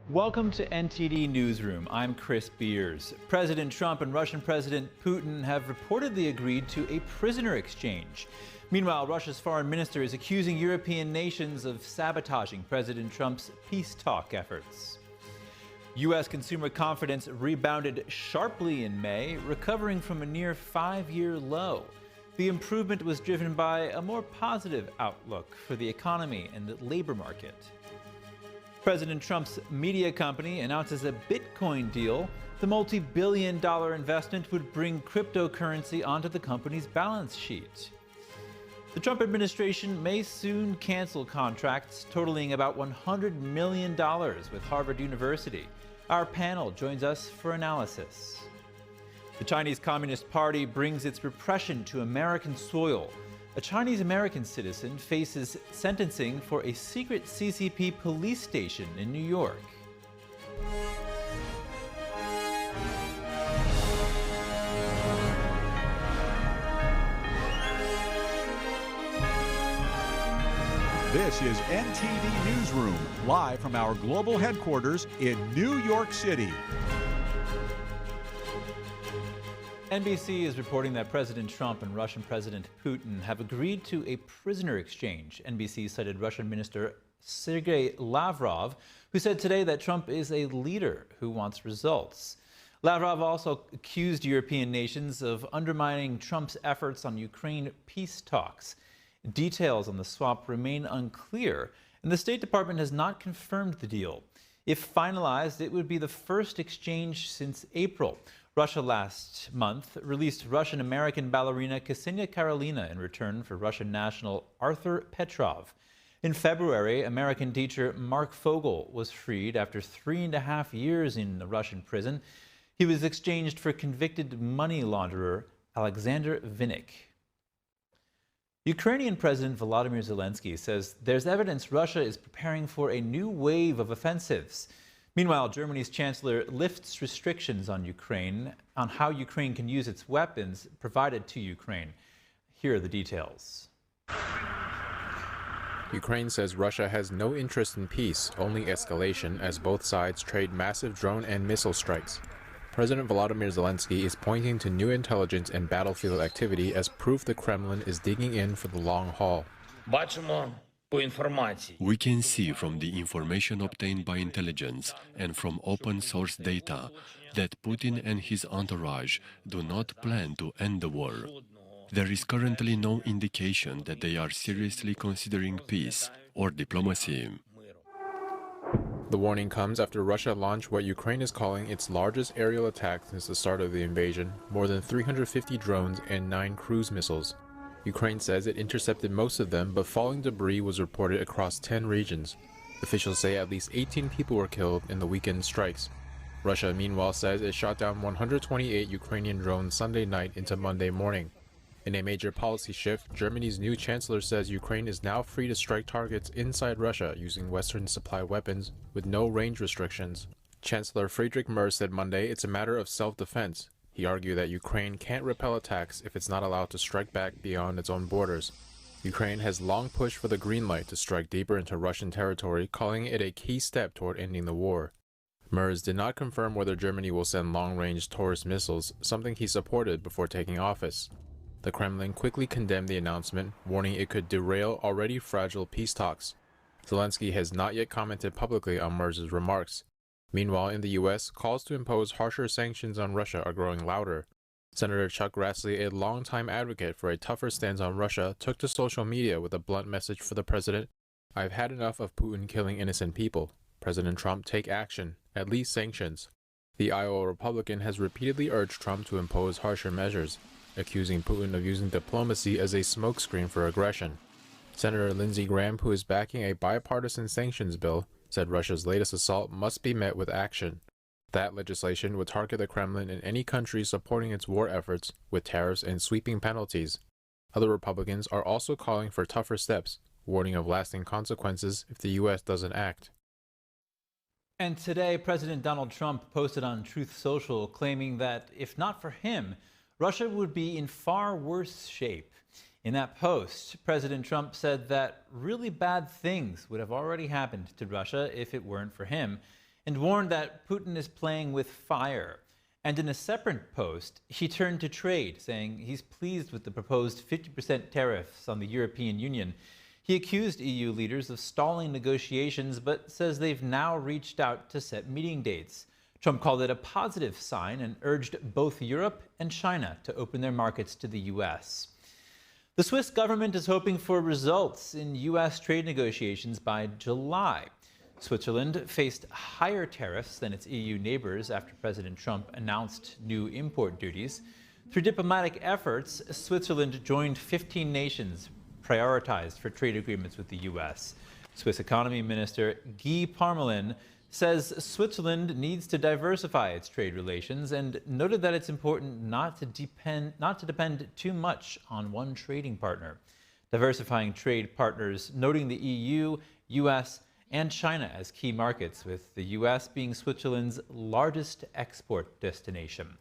Welcome to NTD Newsroom. I'm Chris Beers. President Trump and Russian President Putin have reportedly agreed to a prisoner exchange. Meanwhile, Russia's foreign minister is accusing European nations of sabotaging President Trump's peace talk efforts. U.S. consumer confidence rebounded sharply in May, recovering from a near 5-year low. The improvement was driven by a more positive outlook for the economy and the labor market. President Trump's media company announces a Bitcoin deal. The multi-billion-dollar investment would bring cryptocurrency onto the company's balance sheet. The Trump administration may soon cancel contracts totaling about $100 million with Harvard University. Our panel joins us for analysis. The Chinese Communist Party brings its repression to American soil. A Chinese-American citizen faces sentencing for a secret CCP police station in New York. This is NTD Newsroom, live from our global headquarters in New York City. NBC is reporting that President Trump and Russian President Putin have agreed to a prisoner exchange. NBC cited Russian Minister Sergei Lavrov, who said today that Trump is a leader who wants results. Lavrov also accused European nations of undermining Trump's efforts on Ukraine peace talks. Details on the swap remain unclear, and the State Department has not confirmed the deal. If finalized, it would be the first exchange since April. Russia last month released Russian-American ballerina Ksenia Karolina in return for Russian national Arthur Petrov. In February, American teacher Mark Fogel was freed after 3.5 years in a Russian prison. He was exchanged for convicted money launderer Alexander Vinnik. Ukrainian President Volodymyr Zelensky says there's evidence Russia is preparing for a new wave of offensives. Meanwhile, Germany's chancellor lifts restrictions on how Ukraine can use its weapons provided to Ukraine. Here are the details. Ukraine says Russia has no interest in peace, only escalation, as both sides trade massive drone and missile strikes. President Volodymyr Zelensky is pointing to new intelligence and battlefield activity as proof the Kremlin is digging in for the long haul. We can see from the information obtained by intelligence and from open source data that Putin and his entourage do not plan to end the war. There is currently no indication that they are seriously considering peace or diplomacy. The warning comes after Russia launched what Ukraine is calling its largest aerial attack since the start of the invasion, more than 350 drones and 9 cruise missiles. Ukraine says it intercepted most of them, but falling debris was reported across 10 regions. Officials say at least 18 people were killed in the weekend strikes. Russia, meanwhile, says it shot down 128 Ukrainian drones Sunday night into Monday morning. In a major policy shift, Germany's new chancellor says Ukraine is now free to strike targets inside Russia using Western supply weapons with no range restrictions. Chancellor Friedrich Merz said Monday it's a matter of self-defense. He argued that Ukraine can't repel attacks if it's not allowed to strike back beyond its own borders. Ukraine has long pushed for the green light to strike deeper into Russian territory, calling it a key step toward ending the war. Merz did not confirm whether Germany will send long-range Taurus missiles, something he supported before taking office. The Kremlin quickly condemned the announcement, warning it could derail already fragile peace talks. Zelensky has not yet commented publicly on Merz's remarks. Meanwhile, in the U.S., calls to impose harsher sanctions on Russia are growing louder. Senator Chuck Grassley, a longtime advocate for a tougher stance on Russia, took to social media with a blunt message for the president. "I've had enough of Putin killing innocent people. President Trump, take action, at least sanctions." The Iowa Republican has repeatedly urged Trump to impose harsher measures, accusing Putin of using diplomacy as a smokescreen for aggression. Senator Lindsey Graham, who is backing a bipartisan sanctions bill, said Russia's latest assault must be met with action. That legislation would target the Kremlin and any country supporting its war efforts with tariffs and sweeping penalties. Other Republicans are also calling for tougher steps, warning of lasting consequences if the U.S. doesn't act. And today, President Donald Trump posted on Truth Social claiming that if not for him, Russia would be in far worse shape. In that post, President Trump said that really bad things would have already happened to Russia if it weren't for him. and warned that Putin is playing with fire. And in a separate post, he turned to trade, saying he's pleased with the proposed 50% tariffs on the European Union. He accused EU leaders of stalling negotiations, but says they've now reached out to set meeting dates. Trump called it a positive sign and urged both Europe and China to open their markets to the U.S. The Swiss government is hoping for results in U.S. trade negotiations by July. Switzerland faced higher tariffs than its EU neighbors after President Trump announced new import duties. Through diplomatic efforts, Switzerland joined 15 nations prioritized for trade agreements with the U.S. Swiss Economy Minister Guy Parmelin says Switzerland needs to diversify its trade relations and noted that it's important not to depend too much on one trading partner. Diversifying trade partners, noting the EU, U.S., and China as key markets, with the U.S. being Switzerland's largest export destination.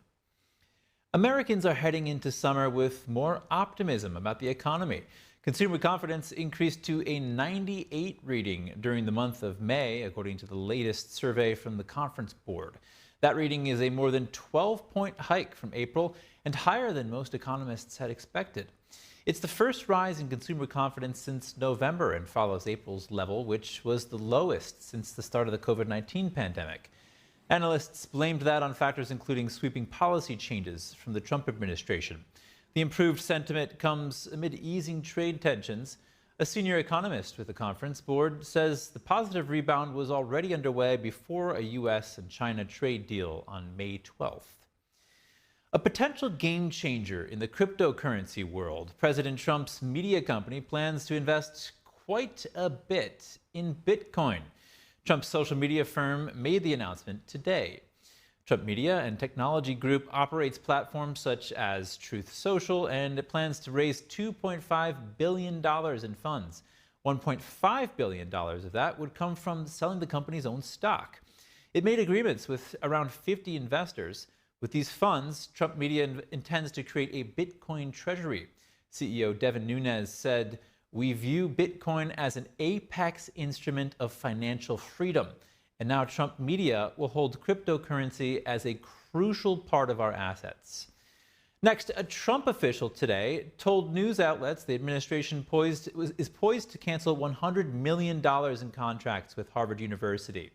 Americans are heading into summer with more optimism about the economy. Consumer confidence increased to a 98 reading during the month of May, according to the latest survey from the Conference Board. That reading is a more than 12-point hike from April and higher than most economists had expected. It's the first rise in consumer confidence since November and follows April's level, which was the lowest since the start of the COVID-19 pandemic. Analysts blamed that on factors including sweeping policy changes from the Trump administration. The improved sentiment comes amid easing trade tensions. A senior economist with the Conference Board says the positive rebound was already underway before a U.S. and China trade deal on May 12th. A potential game changer in the cryptocurrency world, President Trump's media company plans to invest quite a bit in Bitcoin. Trump's social media firm made the announcement today. Trump Media and Technology Group operates platforms such as Truth Social, and it plans to raise $2.5 billion in funds. $1.5 billion of that would come from selling the company's own stock. It made agreements with around 50 investors. With these funds, Trump Media intends to create a Bitcoin treasury. CEO Devin Nunes said, "We view Bitcoin as an apex instrument of financial freedom. And now Trump Media will hold cryptocurrency as a crucial part of our assets." Next, a Trump official today told news outlets the administration is poised to cancel $100 million in contracts with Harvard University.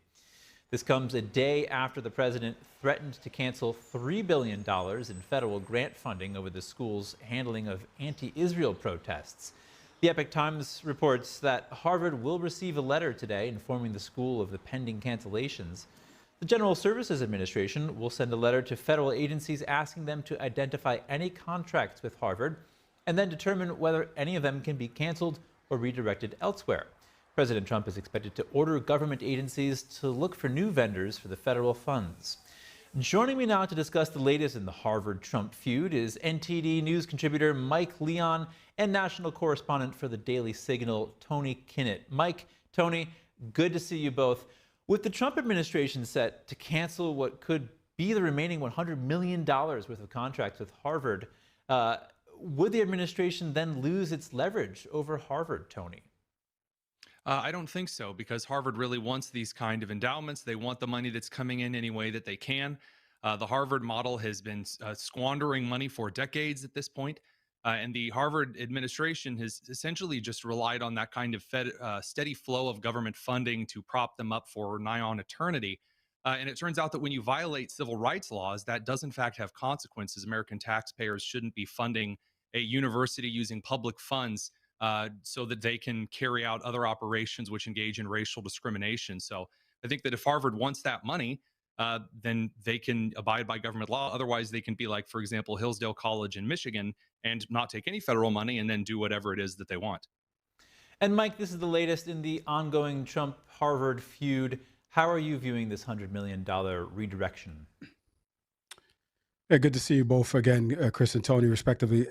This comes a day after the president threatened to cancel $3 billion in federal grant funding over the school's handling of anti-Israel protests. The Epoch Times reports that Harvard will receive a letter today informing the school of the pending cancellations. The General Services Administration will send a letter to federal agencies asking them to identify any contracts with Harvard and then determine whether any of them can be canceled or redirected elsewhere. President Trump is expected to order government agencies to look for new vendors for the federal funds. Joining me now to discuss the latest in the Harvard-Trump feud is NTD News contributor Mike Leon and national correspondent for the Daily Signal, Tony Kinnett. Mike, Tony, good to see you both. With the Trump administration set to cancel what could be the remaining $100 million worth of contracts with Harvard, would the administration then lose its leverage over Harvard, Tony? I don't think so, because Harvard really wants these kind of endowments. They want the money that's coming in any way that they can. The Harvard model has been squandering money for decades at this point. And the Harvard administration has essentially just relied on that kind of steady flow of government funding to prop them up for nigh on eternity. And it turns out that when you violate civil rights laws, that does in fact have consequences. American taxpayers shouldn't be funding a university using public funds so that they can carry out other operations which engage in racial discrimination. So I think that if Harvard wants that money, then they can abide by government law. Otherwise, they can be like, for example, Hillsdale College in Michigan and not take any federal money and then do whatever it is that they want. And Mike, this is the latest in the ongoing Trump-Harvard feud. How are you viewing this $100 million redirection? Yeah, good to see you both again, Chris and Tony, respectively.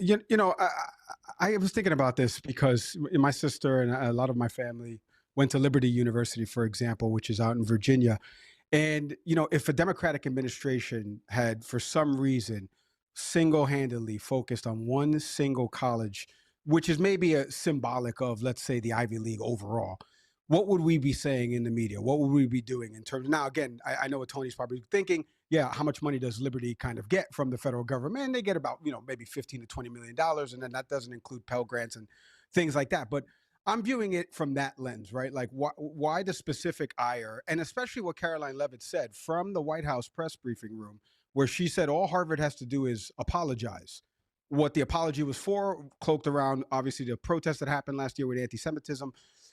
I was thinking about this because my sister and a lot of my family went to Liberty University, for example, which is out in Virginia. And, if a Democratic administration had, for some reason, single-handedly focused on one single college, which is maybe a symbolic of, let's say, the Ivy League overall, what would we be saying in the media? What would we be doing in terms? Now, again, I know what Tony's probably thinking. Yeah, how much money does Liberty kind of get from the federal government? And they get about, maybe $15 to $20 million, and then that doesn't include Pell Grants and things like that. But I'm viewing it from that lens, right? Like, why the specific ire, and especially what Caroline Leavitt said from the White House press briefing room, where she said all Harvard has to do is apologize. What the apology was for, cloaked around, obviously, the protests that happened last year with anti-Semitism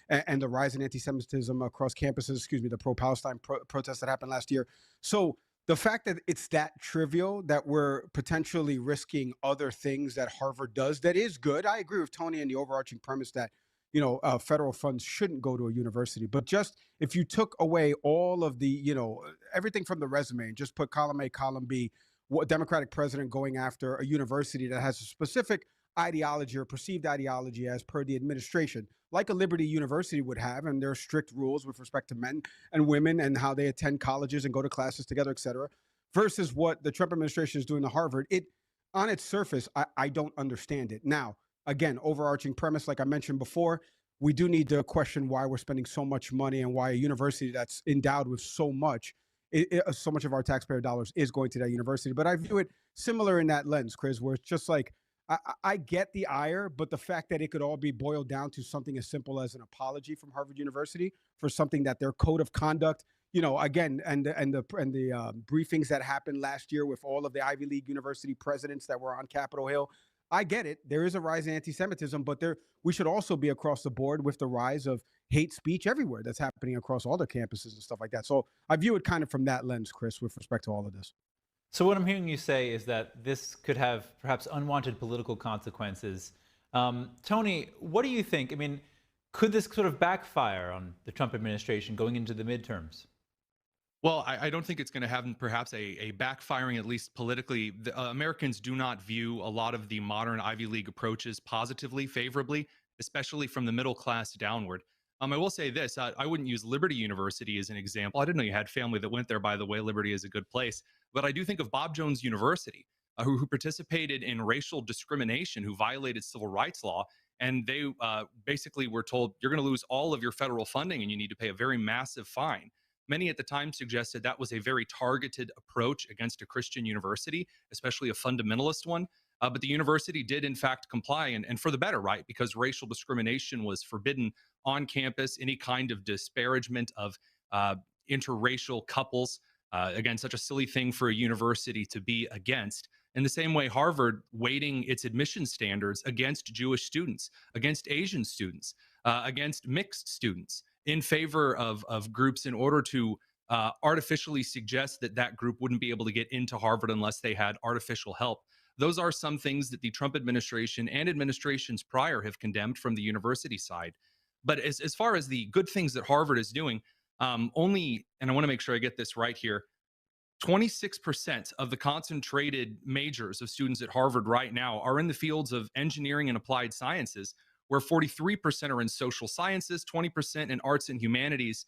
and the rise in anti-Semitism across campuses, the pro-Palestine protests that happened last year. So the fact that it's that trivial, that we're potentially risking other things that Harvard does, that is good. I agree with Tony and the overarching premise that, federal funds shouldn't go to a university. But just if you took away all of the, everything from the resume and just put column A, column B, what Democratic president going after a university that has a specific ideology or perceived ideology as per the administration, like a Liberty University would have, and there are strict rules with respect to men and women and how they attend colleges and go to classes together, et cetera, versus what the Trump administration is doing to Harvard. On its surface, I don't understand it. Now, again, overarching premise, like I mentioned before, we do need to question why we're spending so much money and why a university that's endowed with so much of our taxpayer dollars is going to that university. But I view it similar in that lens, Chris, where it's just like, I get the ire, but the fact that it could all be boiled down to something as simple as an apology from Harvard University for something that their code of conduct, again, and the briefings that happened last year with all of the Ivy League university presidents that were on Capitol Hill. I get it. There is a rise in anti-Semitism, but we should also be across the board with the rise of hate speech everywhere that's happening across all the campuses and stuff like that. So I view it kind of from that lens, Chris, with respect to all of this. So what I'm hearing you say is that this could have perhaps unwanted political consequences. Tony, what do you think? I mean, could this sort of backfire on the Trump administration going into the midterms? Well, I don't think it's going to have perhaps a backfiring, at least politically. Americans do not view a lot of the modern Ivy League approaches positively, favorably, especially from the middle class downward. I will say this, I wouldn't use Liberty University as an example. I didn't know you had family that went there, by the way. Liberty is a good place. But I do think of Bob Jones University, who participated in racial discrimination, who violated civil rights law. And they basically were told, you're going to lose all of your federal funding and you need to pay a very massive fine. Many at the time suggested that was a very targeted approach against a Christian university, especially a fundamentalist one. But the university did, in fact, comply, and for the better, right? Because racial discrimination was forbidden on campus, any kind of disparagement of interracial couples. Again, such a silly thing for a university to be against. In the same way, Harvard weighting its admission standards against Jewish students, against Asian students, against mixed students, in favor of groups in order to artificially suggest that group wouldn't be able to get into Harvard unless they had artificial help. Those are some things that the Trump administration and administrations prior have condemned from the university side. But as far as the good things that Harvard is doing, only, and I want to make sure I get this right here, 26% of the concentrated majors of students at Harvard right now are in the fields of engineering and applied sciences, where 43% are in social sciences, 20% in arts and humanities.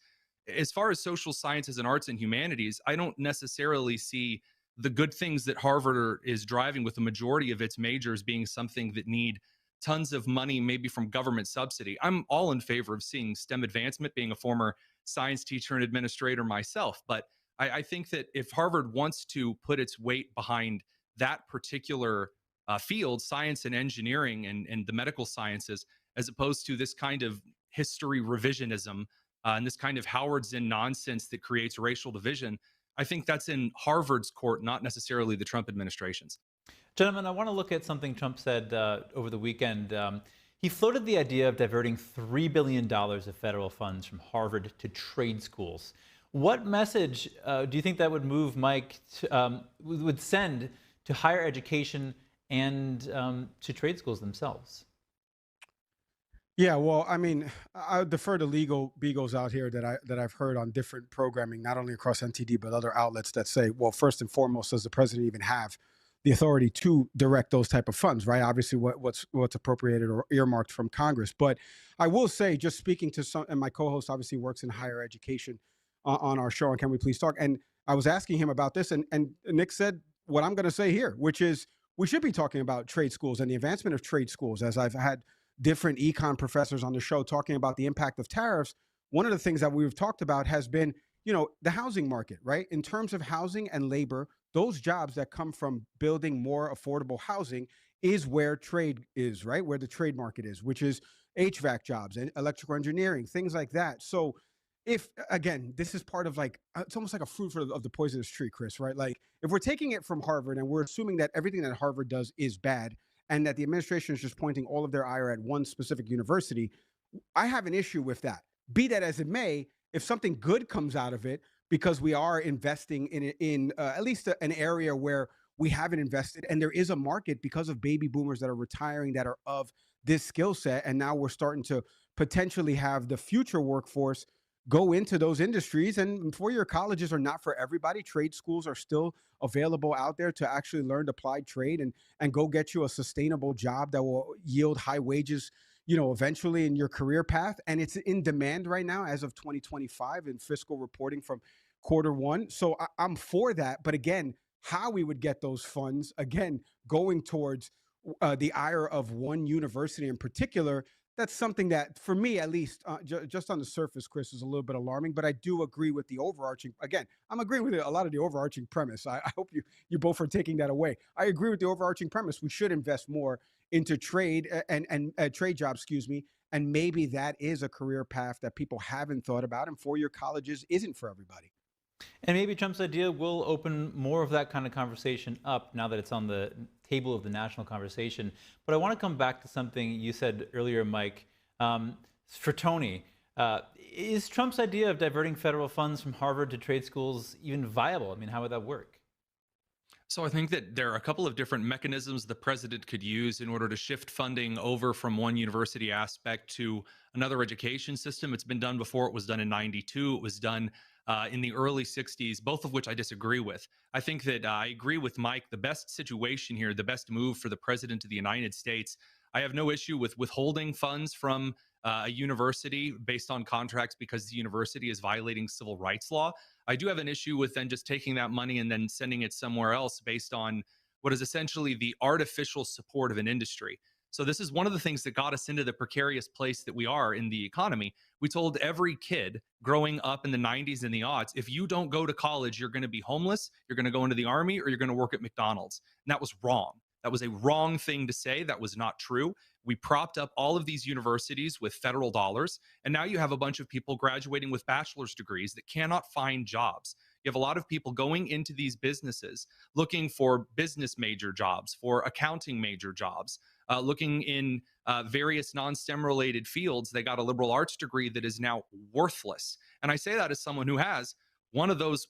As far as social sciences and arts and humanities, I don't necessarily see the good things that Harvard is driving with the majority of its majors being something that need tons of money, maybe from government subsidy. I'm all in favor of seeing STEM advancement, being a former science teacher and administrator myself. But I think that if Harvard wants to put its weight behind that particular field, science and engineering and the medical sciences, as opposed to this kind of history revisionism and this kind of Howard's in nonsense that creates racial division, I think that's in Harvard's court, not necessarily the Trump administration's. Gentlemen, I want to look at something Trump said over the weekend. He floated the idea of diverting $3 billion of federal funds from Harvard to trade schools. What message do you think that would move, Mike, would send to higher education and to trade schools themselves? Yeah, well, I mean, I defer to legal beagles out here that I've heard on different programming, not only across NTD but other outlets that say, well, first and foremost, does the president even have the authority to direct those type of funds, right? Obviously, what's appropriated or earmarked from Congress. But I will say, just speaking to some, and my co-host obviously works in higher education on our show on Can We Please Talk, and I was asking him about this, and Nick said what I'm going to say here, which is we should be talking about trade schools and the advancement of trade schools, as I've had different econ professors on the show talking about the impact of tariffs one of the things that we've talked about has been, the housing market, right? In terms of housing and labor, those jobs that come from building more affordable housing is where trade is, right? Where the trade market is, which is HVAC jobs and electrical engineering, things like that. So if, again, this is part of it's almost like a fruit of the poisonous tree, Chris, right? Like if we're taking it from Harvard and we're assuming that everything that Harvard does is bad and that the administration is just pointing all of their ire at one specific university, I have an issue with that. Be that as it may, if something good comes out of it, because we are investing in at least an area where we haven't invested, and there is a market because of baby boomers that are retiring that are of this skill set, and now we're starting to potentially have the future workforce go into those industries. And four-year colleges are not for everybody. Trade schools are still available out there to actually learn applied trade and go get you a sustainable job that will yield high wages, eventually in your career path. And it's in demand right now as of 2025 in fiscal reporting from Q1. So I'm for that. But again, how we would get those funds, again, going towards the ire of one university in particular, that's something that, for me at least, just on the surface, Chris, is a little bit alarming. But I do agree with the overarching. Again, I'm agreeing with a lot of the overarching premise. I hope you both are taking that away. I agree with the overarching premise. We should invest more into trade and trade jobs, and maybe that is a career path that people haven't thought about, and four-year colleges isn't for everybody. And maybe Trump's idea will open more of that kind of conversation up now that it's on the table of the national conversation. But I want to come back to something you said earlier, Mike. For Tony, is Trump's idea of diverting federal funds from Harvard to trade schools even viable? I mean, how would that work? So I think that there are a couple of different mechanisms the president could use in order to shift funding over from one university aspect to another education system. It's been done before. It was done in '92. It was done in the early 60s, both of which I disagree with. I think that I agree with Mike. The best situation here, the best move for the president of the United States, I have no issue with withholding funds from a university based on contracts because the university is violating civil rights law. I do have an issue with then just taking that money and then sending it somewhere else based on what is essentially the artificial support of an industry. So this is one of the things that got us into the precarious place that we are in the economy. We told every kid growing up in the 90s and the aughts, if you don't go to college, you're going to be homeless, you're going to go into the army, or you're going to work at McDonald's. And that was wrong. That was a wrong thing to say. That was not true. We propped up all of these universities with federal dollars, and now you have a bunch of people graduating with bachelor's degrees that cannot find jobs. You have a lot of people going into these businesses looking for business major jobs, for accounting major jobs, looking in various non-STEM related fields. They got a liberal arts degree that is now worthless. And I say that as someone who has one of those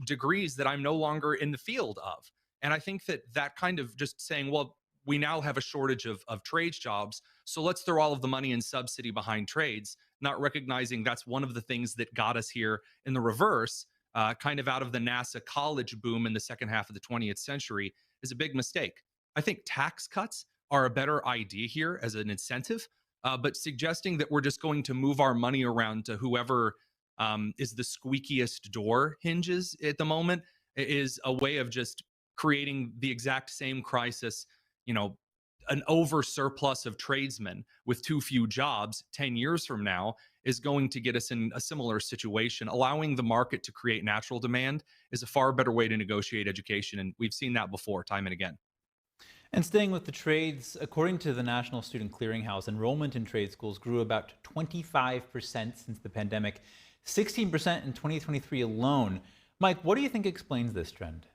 degrees that I'm no longer in the field of. And I think that kind of just saying, well, we now have a shortage of trades jobs, so let's throw all of the money and subsidy behind trades, not recognizing that's one of the things that got us here in the reverse, kind of out of the NASA college boom in the second half of the 20th century, is a big mistake. I think tax cuts are a better idea here as an incentive, but suggesting that we're just going to move our money around to whoever is the squeakiest door hinges at the moment is a way of just creating the exact same crisis. An over surplus of tradesmen with too few jobs 10 years from now is going to get us in a similar situation. Allowing the market to create natural demand is a far better way to negotiate education. And we've seen that before, time and again. And staying with the trades, according to the National Student Clearinghouse, enrollment in trade schools grew about 25% since the pandemic, 16% in 2023 alone. Mike, what do you think explains this trend?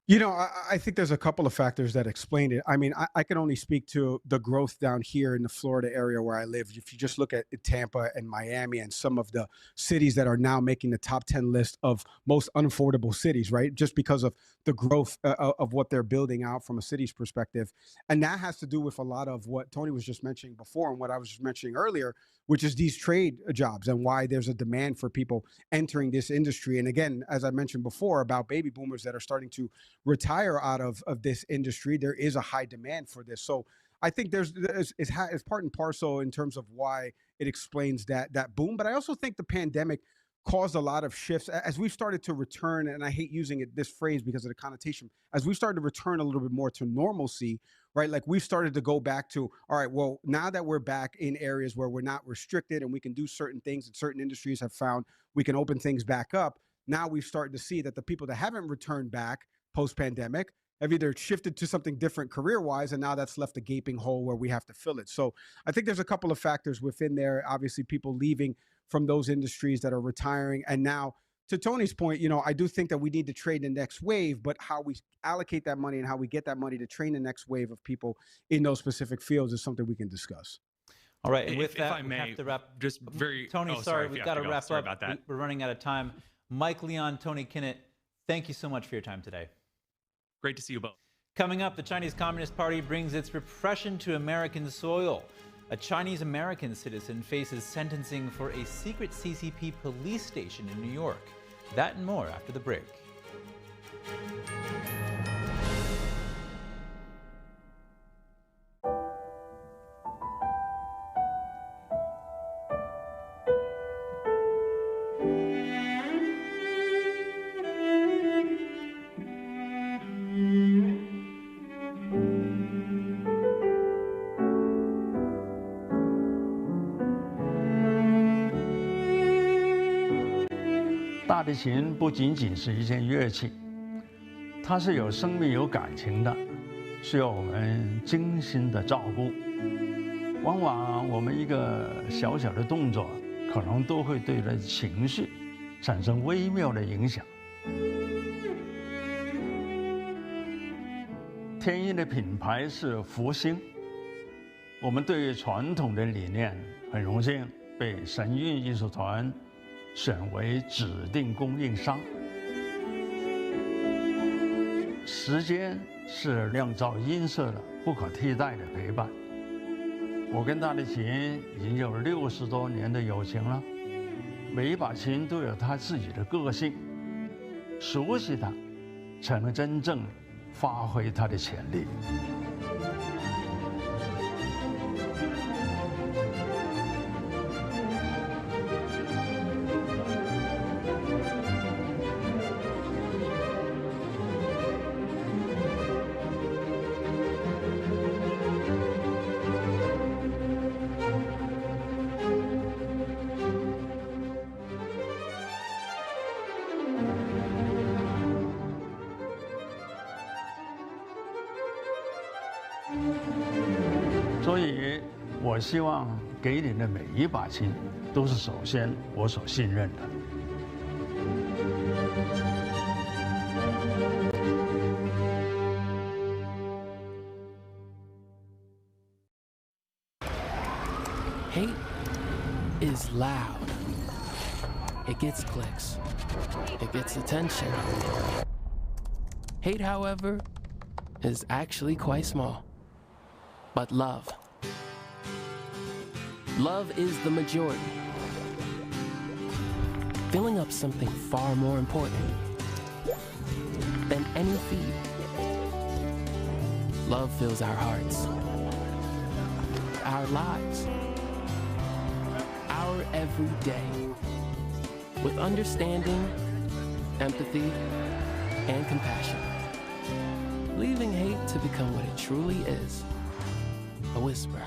I think there's a couple of factors that explain it. I mean, I can only speak to the growth down here in the Florida area where I live. If you just look at Tampa and Miami and some of the cities that are now making the top 10 list of most unaffordable cities, right? Just because of the growth of what they're building out from a city's perspective. And that has to do with a lot of what Tony was just mentioning before and what I was just mentioning earlier, which is these trade jobs and why there's a demand for people entering this industry. And again, as I mentioned before about baby boomers that are starting to retire out of this industry, there is a high demand for this. So I think it's part and parcel in terms of why it explains that boom. But I also think the pandemic caused a lot of shifts as we started to return, and I hate using this phrase because of the connotation, as we started to return a little bit more to normalcy, right? Like we've started to go back to, all right, well, now that we're back in areas where we're not restricted and we can do certain things and certain industries have found we can open things back up. Now we've started to see that the people that haven't returned back post-pandemic have either shifted to something different career-wise, and now that's left a gaping hole where we have to fill it. So I think there's a couple of factors within there. Obviously, people leaving from those industries that are retiring. And now, to Tony's point, you know, I do think that we need to train the next wave, but how we allocate that money and how we get that money to train the next wave of people in those specific fields is something we can discuss. All right, and with if that, I may, we have to wrap. Just very, Tony, sorry, we've got to wrap sorry up. about that. We're running out of time. Mike Leon, Tony Kinnett, thank you so much for your time today. Great to see you both. Coming up, the Chinese Communist Party brings its repression to American soil. A Chinese-American citizen faces sentencing for a secret CCP police station in New York. That and more after the break.大提琴不仅仅是一件乐器，它是有生命、有感情的，需要我们精心的照顾。往往我们一个小小的动作，可能都会对人情绪产生微妙的影响。天音的品牌是福星，我们对于传统的理念很荣幸被神韵艺术团选为指定供应商。时间是酿造音色的不可替代的陪伴。我跟大提琴已经有60多年的友情了，每一把琴都有它自己的个性，熟悉它，才能真正发挥它的潜力。所以，我希望给你的每一把琴，都是首先我所信任的。Hate is loud. It gets clicks. It gets attention. Hate, however, is actually quite small. But love is the majority, filling up something far more important than any feed. Love fills our hearts, our lives, our every day, with understanding, empathy, and compassion, leaving hate to become what it truly is. A whisper.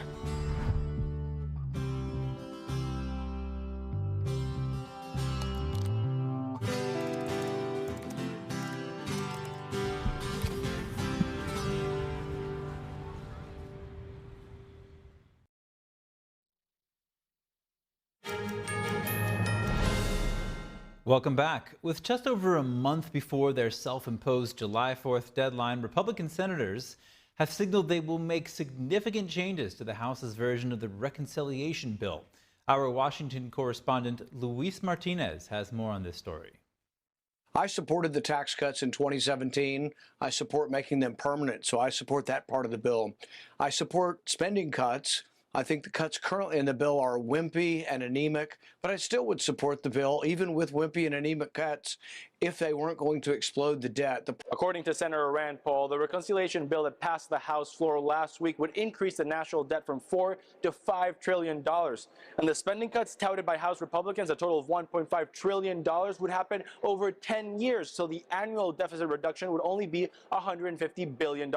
Welcome back. With just over a month before their self-imposed July 4th deadline, Republican senators have signaled they will make significant changes to the House's version of the reconciliation bill. Our Washington correspondent Luis Martinez has more on this story. I supported the tax cuts in 2017. I support making them permanent, so I support that part of the bill. I support spending cuts. I think the cuts currently in the bill are wimpy and anemic, but I still would support the bill, even with wimpy and anemic cuts, if they weren't going to explode the debt. According to Senator Rand Paul, the reconciliation bill that passed the House floor last week would increase the national debt from $4 to $5 trillion. And the spending cuts touted by House Republicans, a total of $1.5 trillion, would happen over 10 years, so the annual deficit reduction would only be $150 billion.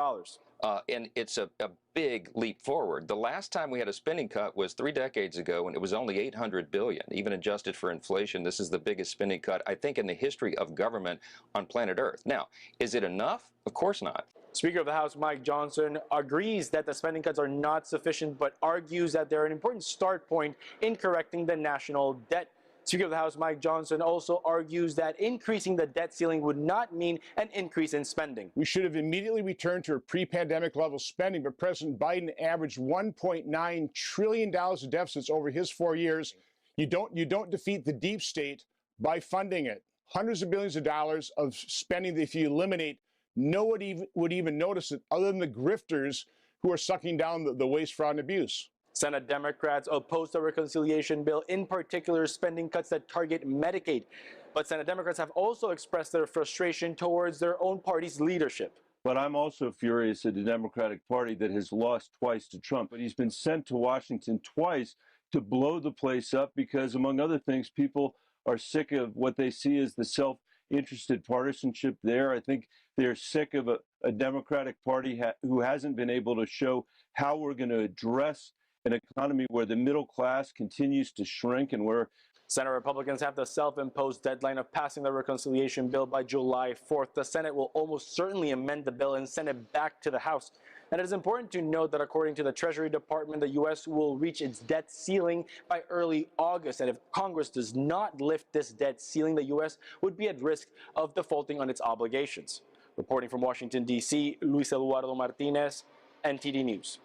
And it's a big leap forward. The last time we had a spending cut was 3 decades ago, and it was only $800 billion, even adjusted for inflation. This is the biggest spending cut, I think, in the history of government on planet Earth. Now, is it enough? Of course not. Speaker of the House Mike Johnson agrees that the spending cuts are not sufficient, but argues that they're an important start point in correcting the national debt. Speaker of the House Mike Johnson also argues that increasing the debt ceiling would not mean an increase in spending. We should have immediately returned to a pre-pandemic level spending, but President Biden averaged $1.9 trillion of deficits over his 4 years. You don't defeat the deep state by funding it. Hundreds of billions of dollars of spending that if you eliminate, no one would even notice it other than the grifters who are sucking down the waste, fraud, and abuse. Senate Democrats oppose the reconciliation bill, in particular spending cuts that target Medicaid. But Senate Democrats have also expressed their frustration towards their own party's leadership. But I'm also furious at the Democratic Party that has lost twice to Trump. But he's been sent to Washington twice to blow the place up because, among other things, people are sick of what they see as the self-interested partisanship there. I think they're sick of a Democratic Party who hasn't been able to show how we're going to address an economy where the middle class continues to shrink and where Senate Republicans have the self-imposed deadline of passing the reconciliation bill by July 4th. The Senate will almost certainly amend the bill and send it back to the House. And it is important to note that according to the Treasury Department, the U.S. will reach its debt ceiling by early August. And if Congress does not lift this debt ceiling, the U.S. would be at risk of defaulting on its obligations. Reporting from Washington, D.C., Luis Eduardo Martinez, NTD News.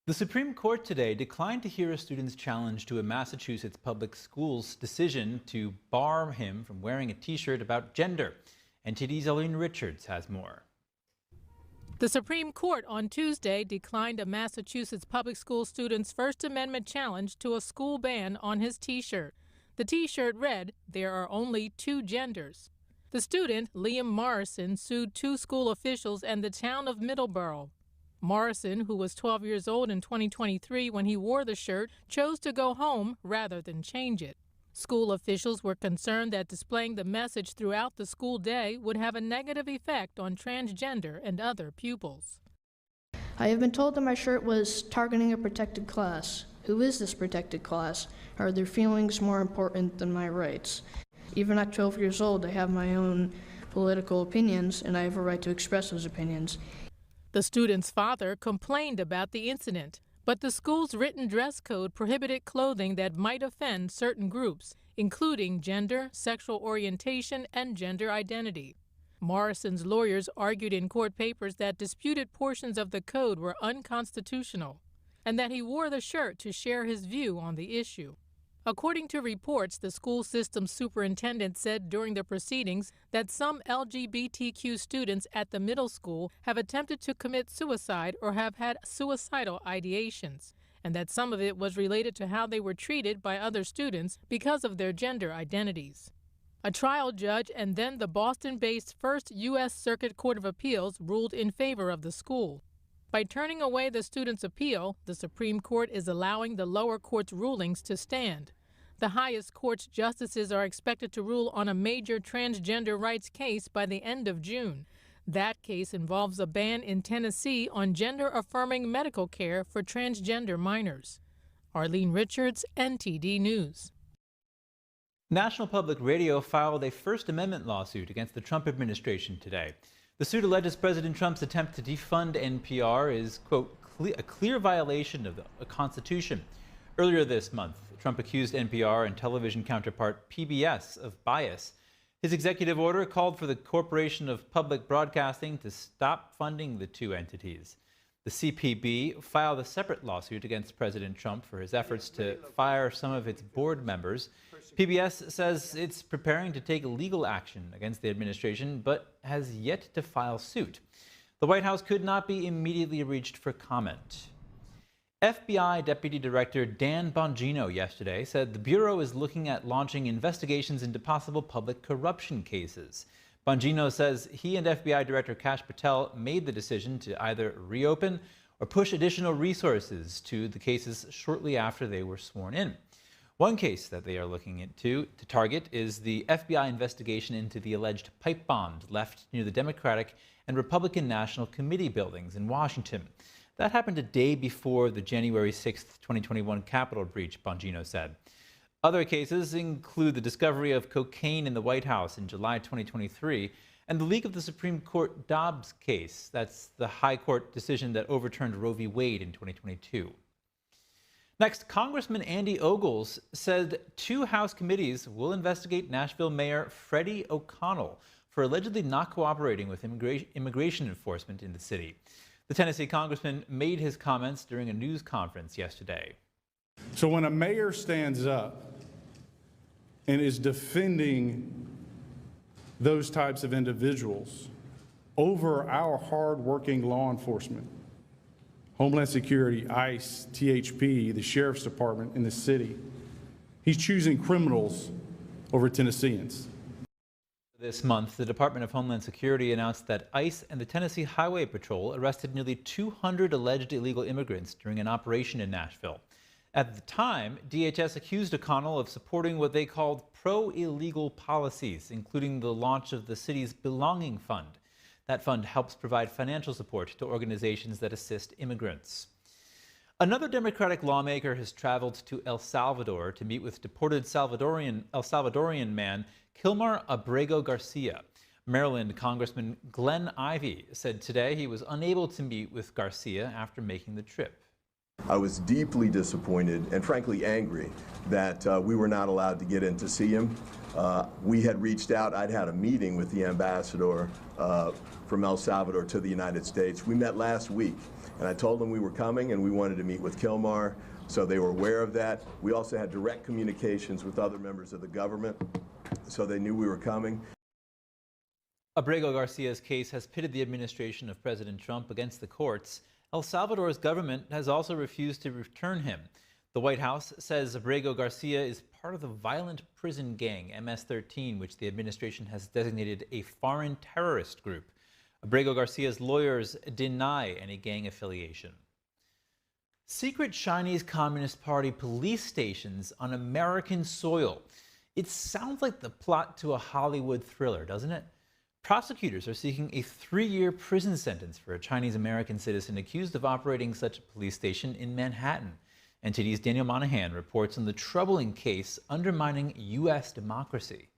The Supreme Court today declined to hear a student's challenge to a Massachusetts public schools decision to bar him from wearing a T-shirt about gender. NTD's Eileen Richards has more. The Supreme Court on Tuesday declined a Massachusetts public school student's First Amendment challenge to a school ban on his T-shirt. The T-shirt read, "There are only 2 genders." The student, Liam Morrison, sued 2 school officials and the town of Middleborough. Morrison, who was 12 years old in 2023 when he wore the shirt, chose to go home rather than change it. School officials were concerned that displaying the message throughout the school day would have a negative effect on transgender and other pupils. I have been told that my shirt was targeting a protected class. Who is this protected class? Are their feelings more important than my rights? Even at 12 years old, I have my own political opinions, and I have a right to express those opinions. The student's father complained about the incident, but the school's written dress code prohibited clothing that might offend certain groups, including gender, sexual orientation, and gender identity. Morrison's lawyers argued in court papers that disputed portions of the code were unconstitutional, and that he wore the shirt to share his view on the issue. According to reports, the school system superintendent said during the proceedings that some LGBTQ students at the middle school have attempted to commit suicide or have had suicidal ideations, and that some of it was related to how they were treated by other students because of their gender identities. A trial judge and then the Boston-based First U.S. Circuit Court of Appeals ruled in favor of the school. By turning away the student's appeal, the Supreme Court is allowing the lower court's rulings to stand. The highest court's justices are expected to rule on a major transgender rights case by the end of June. That case involves a ban in Tennessee on gender-affirming medical care for transgender minors. Arlene Richards, NTD News. National Public Radio filed a First Amendment lawsuit against the Trump administration today. The suit alleges President Trump's attempt to defund NPR is, quote, a clear violation of the Constitution. Earlier this month, Trump accused NPR and television counterpart PBS of bias. His executive order called for the Corporation of Public Broadcasting to stop funding the 2 entities. The CPB filed a separate lawsuit against President Trump for his efforts to fire some of its board members. PBS says it's preparing to take legal action against the administration, but has yet to file suit. The White House could not be immediately reached for comment. FBI Deputy Director Dan Bongino yesterday said the Bureau is looking at launching investigations into possible public corruption cases. Bongino says he and FBI Director Kash Patel made the decision to either reopen or push additional resources to the cases shortly after they were sworn in. One case that they are looking into to target is the FBI investigation into the alleged pipe bomb left near the Democratic and Republican National Committee buildings in Washington. That happened a day before the January 6, 2021 Capitol breach, Bongino said. Other cases include the discovery of cocaine in the White House in July 2023 and the leak of the Supreme Court Dobbs case. That's the high court decision that overturned Roe v. Wade in 2022. Next, Congressman Andy Ogles said 2 House committees will investigate Nashville Mayor Freddie O'Connell for allegedly not cooperating with immigration enforcement in the city. The Tennessee congressman made his comments during a news conference yesterday. So when a mayor stands up and is defending those types of individuals over our hard-working law enforcement, Homeland Security, ICE, THP, the Sheriff's Department in the city, he's choosing criminals over Tennesseans. This month, the Department of Homeland Security announced that ICE and the Tennessee Highway Patrol arrested nearly 200 alleged illegal immigrants during an operation in Nashville. At the time, DHS accused O'Connell of supporting what they called pro-illegal policies, including the launch of the city's Belonging Fund. That fund helps provide financial support to organizations that assist immigrants. Another Democratic lawmaker has traveled to El Salvador to meet with deported El Salvadorian man Kilmar Abrego Garcia. Maryland Congressman Glenn Ivey said today he was unable to meet with Garcia after making the trip. I was deeply disappointed and frankly angry that we were not allowed to get in to see him. We had reached out. I'd had a meeting with the ambassador from El Salvador to the United States. We met last week, and I told them we were coming and we wanted to meet with Kilmar, so they were aware of that. We also had direct communications with other members of the government, so they knew we were coming. Abrego Garcia's case has pitted the administration of President Trump against the courts. El Salvador's government has also refused to return him. The White House says Abrego Garcia is part of the violent prison gang MS-13, which the administration has designated a foreign terrorist group. Abrego Garcia's lawyers deny any gang affiliation. Secret Chinese Communist Party police stations on American soil. It sounds like the plot to a Hollywood thriller, doesn't it? Prosecutors are seeking a 3-year prison sentence for a Chinese-American citizen accused of operating such a police station in Manhattan. NTD's Daniel Monahan reports on the troubling case undermining U.S. democracy.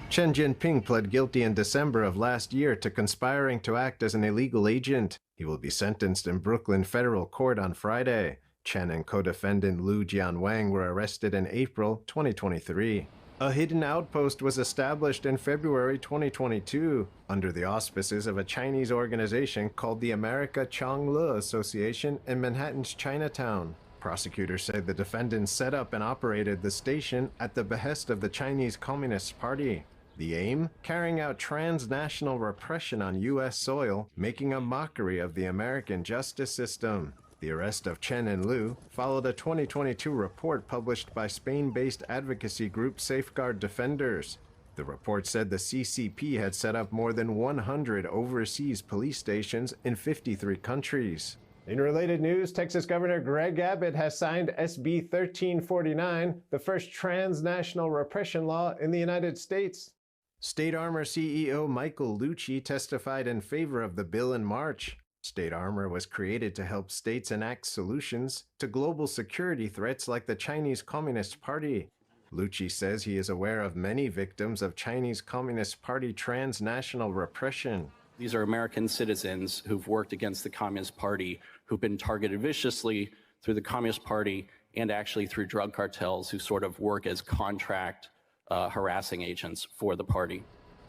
Chen Jinping pled guilty in December of last year to conspiring to act as an illegal agent. He will be sentenced in Brooklyn federal court on Friday. Chen and co-defendant Liu Jianwang were arrested in April 2023. A hidden outpost was established in February 2022 under the auspices of a Chinese organization called the America Changli Association in Manhattan's Chinatown. Prosecutors said the defendants set up and operated the station at the behest of the Chinese Communist Party. The aim? Carrying out transnational repression on U.S. soil, making a mockery of the American justice system. The arrest of Chen and Liu followed a 2022 report published by Spain-based advocacy group Safeguard Defenders. The report said the CCP had set up more than 100 overseas police stations in 53 countries. In related news, Texas Governor Greg Abbott has signed SB 1349, the first transnational repression law in the United States. State Armor CEO Michael Lucci testified in favor of the bill in March. State Armor was created to help states enact solutions to global security threats like the Chinese Communist Party. Lucci says he is aware of many victims of Chinese Communist Party transnational repression. These are American citizens who've worked against the Communist Party, who've been targeted viciously through the Communist Party and actually through drug cartels who sort of work as contract harassing agents for the party.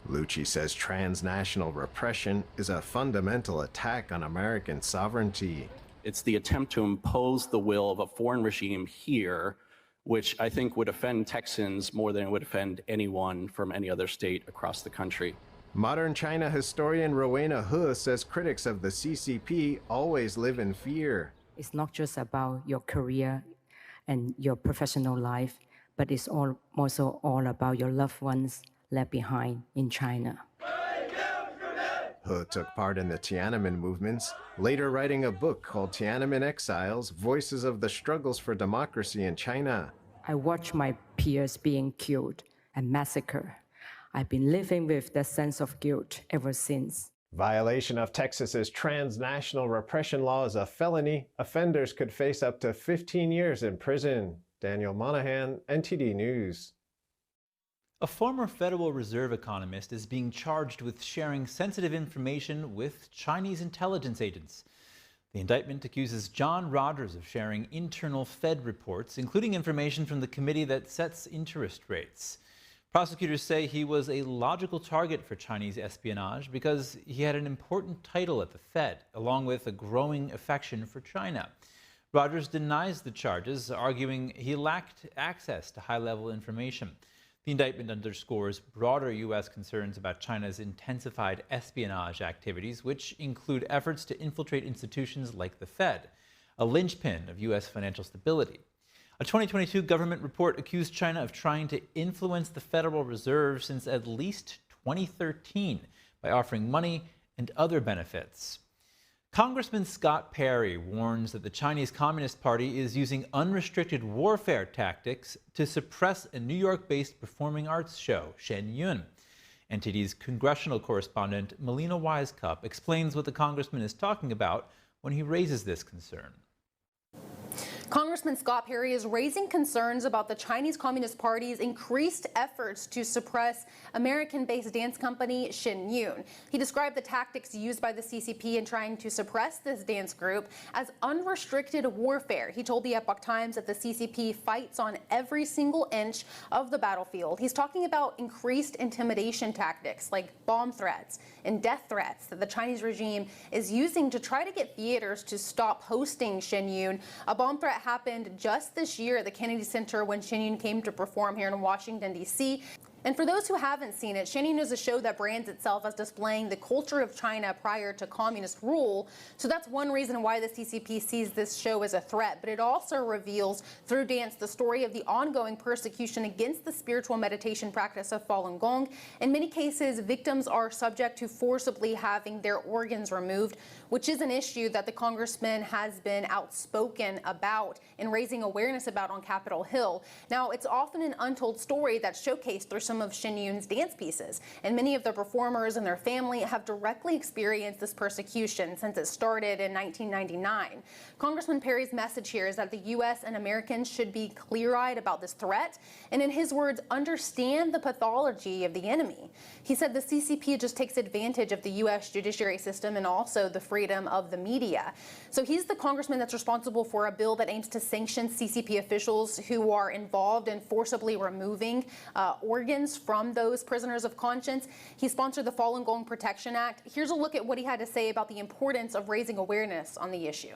Lucci says transnational repression is a fundamental attack on American sovereignty. It's the attempt to impose the will of a foreign regime here, which I think would offend Texans more than it would offend anyone from any other state across the country. Modern China historian Rowena He says critics of the CCP always live in fear. It's not just about your career and your professional life, but it's also all about your loved ones left behind in China. He took part in the Tiananmen movements, later writing a book called Tiananmen Exiles, Voices of the Struggles for Democracy in China. I watched my peers being killed and massacred. I've been living with that sense of guilt ever since. Violation of Texas's transnational repression law is a felony. Offenders could face up to 15 years in prison. Daniel Monahan, NTD News. A former Federal Reserve economist is being charged with sharing sensitive information with Chinese intelligence agents. The indictment accuses John Rogers of sharing internal Fed reports, including information from the committee that sets interest rates. Prosecutors say he was a logical target for Chinese espionage because he had an important title at the Fed, along with a growing affection for China. Rogers denies the charges, arguing he lacked access to high-level information. The indictment underscores broader U.S. concerns about China's intensified espionage activities, which include efforts to infiltrate institutions like the Fed, a linchpin of U.S. financial stability. A 2022 government report accused China of trying to influence the Federal Reserve since at least 2013 by offering money and other benefits. Congressman Scott Perry warns that the Chinese Communist Party is using unrestricted warfare tactics to suppress a New York-based performing arts show, Shen Yun. NTD's congressional correspondent Melina Wisecup explains what the congressman is talking about when he raises this concern. Congressman Scott Perry is raising concerns about the Chinese Communist Party's increased efforts to suppress American-based dance company Shen Yun. He described the tactics used by the CCP in trying to suppress this dance group as unrestricted warfare. He told the Epoch Times that the CCP fights on every single inch of the battlefield. He's talking about increased intimidation tactics like bomb threats and death threats that the Chinese regime is using to try to get theaters to stop hosting Shen Yun. A bomb threat happened just this year at the Kennedy Center when Shen Yun came to perform here in Washington, D.C. And for those who haven't seen it, Shen Yun is a show that brands itself as displaying the culture of China prior to communist rule. So that's one reason why the CCP sees this show as a threat. But it also reveals through dance the story of the ongoing persecution against the spiritual meditation practice of Falun Gong. In many cases, victims are subject to forcibly having their organs removed, which is an issue that the congressman has been outspoken about and raising awareness about on Capitol Hill. Now, it's often an untold story that's showcased through some of Shen Yun's dance pieces, and many of the performers and their family have directly experienced this persecution since it started in 1999. Congressman Perry's message here is that the U.S. and Americans should be clear-eyed about this threat, and in his words, understand the pathology of the enemy. He said the CCP just takes advantage of the U.S. judiciary system and also the freedom of the media. So he's the congressman that's responsible for a bill that aims to sanction CCP officials who are involved in forcibly removing organs from those prisoners of conscience. He sponsored the Falun Gong Protection Act. Here's a look at what he had to say about the importance of raising awareness on the issue.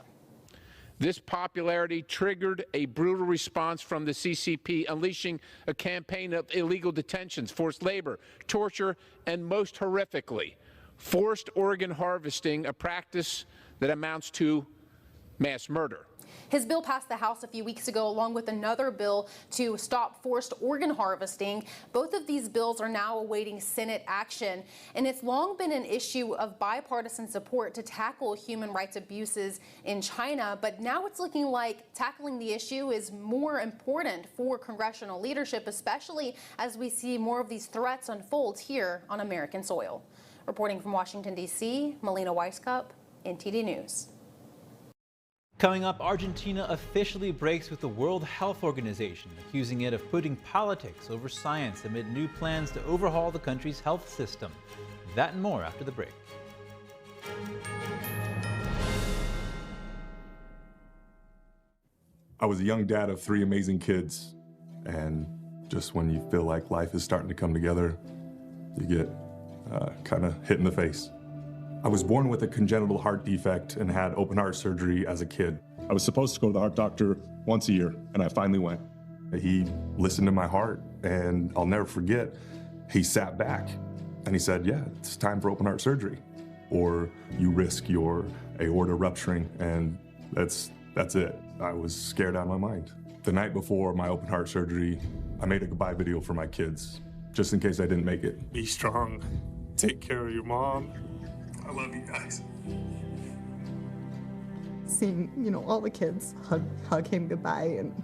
This popularity triggered a brutal response from the CCP, unleashing a campaign of illegal detentions, forced labor, torture, and most horrifically, forced organ harvesting, a practice that amounts to mass murder. His bill passed the House a few weeks ago, along with another bill to stop forced organ harvesting. Both of these bills are now awaiting Senate action, and it's long been an issue of bipartisan support to tackle human rights abuses in China, but now it's looking like tackling the issue is more important for congressional leadership, especially as we see more of these threats unfold here on American soil. Reporting from Washington, D.C., Melina Wisecup, NTD News. Coming up, Argentina officially breaks with the World Health Organization, accusing it of putting politics over science amid new plans to overhaul the country's health system. That and more after the break. I was a young dad of 3 amazing kids, and just when you feel like life is starting to come together, you get kind of hit in the face. I was born with a congenital heart defect and had open heart surgery as a kid. I was supposed to go to the heart doctor once a year, and I finally went. He listened to my heart, and I'll never forget, he sat back and he said, yeah, it's time for open heart surgery, or you risk your aorta rupturing, and that's it. I was scared out of my mind. The night before my open heart surgery, I made a goodbye video for my kids, just in case I didn't make it. Be strong. Take care of your mom. I love you guys. Seeing, all the kids hug him goodbye and